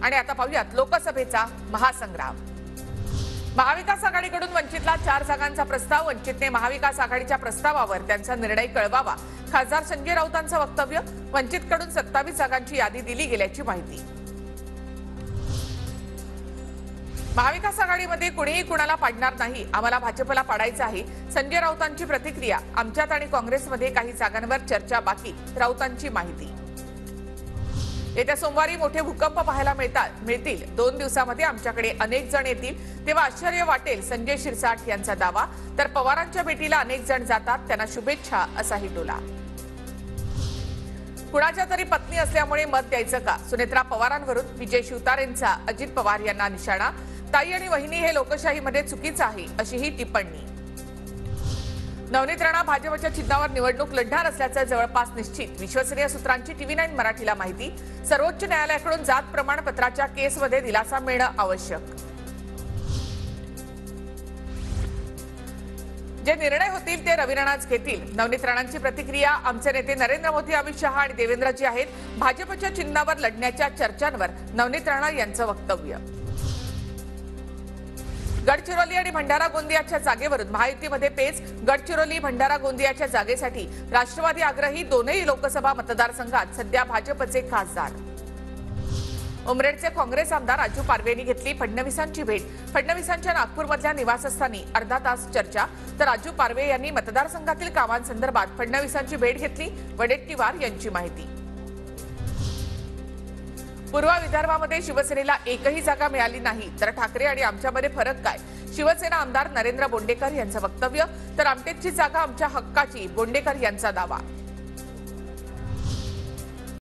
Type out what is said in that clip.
आणि आता पाहूयात लोकसभेचा महासंग्राम। महाविकास आघाडीकडून वंचितला 4 जागांचा प्रस्ताव। वंचितने महाविकास आघाडीच्या प्रस्तावावर त्यांचा निर्णय कळवावा। खासदार संजय राऊतांचं वक्तव्य। वंचितकडून 27 जागांची यादी दिली गेल्याची माहिती। महाविकास आघाडीमध्ये कुणीही कुणाला पाडणार नाही, आम्हाला भाजपला पाडायचं आहे। संजय राऊतांची प्रतिक्रिया। आमच्यात आणि काँग्रेसमध्ये काही जागांवर चर्चा बाकी। राऊतांची माहिती। येत्या सोमवारी मोठे भूकंप पाहायला मिळतील। 2 दिवसांमध्ये आमच्याकडे अनेक जण येतील, तेव्हा आश्चर्य वाटेल, संजय शिरसाट यांचा दावा। तर पवारांच्या भेटीला अनेक जण जातात, त्यांना शुभेच्छा, असाही टोला। कुणाच्या तरी पत्नी असल्यामुळे मत द्यायचं का? सुनेत्रा पवारांवरून विजय शिवतारेंचा अजित पवार यांना निशाणा। ताई आणि वहिनी हे लोकशाहीमध्ये चुकीचं आहे, अशी ही टिप्पणी। नवनीत राणा भाजपच्या चिन्हावर निवडणूक लढणार असल्याचं जवळपास निश्चित। विश्वसनीय सूत्रांची TV9 मराठीला माहिती। सर्वोच्च न्यायालयाकडून जात प्रमाणपत्राच्या केसमध्ये दिलासा मिळणं आवश्यक। जे निर्णय होतील ते रवी राणाच घेतील। नवनीत राणांची प्रतिक्रिया। आमचे नेते नरेंद्र मोदी, अमित शहा आणि देवेंद्रजी आहेत। भाजपच्या चिन्हावर लढण्याच्या चर्चांवर नवनीत राणा यांचं वक्तव्य। गडचिरोली आणि भंडारा गोंदियाच्या जागेवरून महायुतीमध्ये पेच। गडचिरोली भंडारा गोंदियाच्या जागेसाठी राष्ट्रवादी आग्रही। दोनही लोकसभा मतदारसंघात सध्या भाजपचे खासदार। उमरेडचे काँग्रेस आमदार राजू पारवे यांनी घेतली फडणवीसांची भेट। फडणवीसांच्या नागपूरमधल्या निवासस्थानी अर्धा तास चर्चा। तर राजू पारवे यांनी मतदारसंघातील कामांसंदर्भात फडणवीसांची भेट घेतली। वडेट्टीवार यांची माहिती। पूर्व विदर्भामध्ये शिवसेनेला एकही जागा मिळाली नाही, तर ठाकरे आणि आमच्यामध्ये फरक काय? शिवसेना आमदार नरेंद्र बोंडेकर यांचं वक्तव्य। तर आमटेकची जागा आमच्या हक्काची, बोंडेकर यांचा दावा।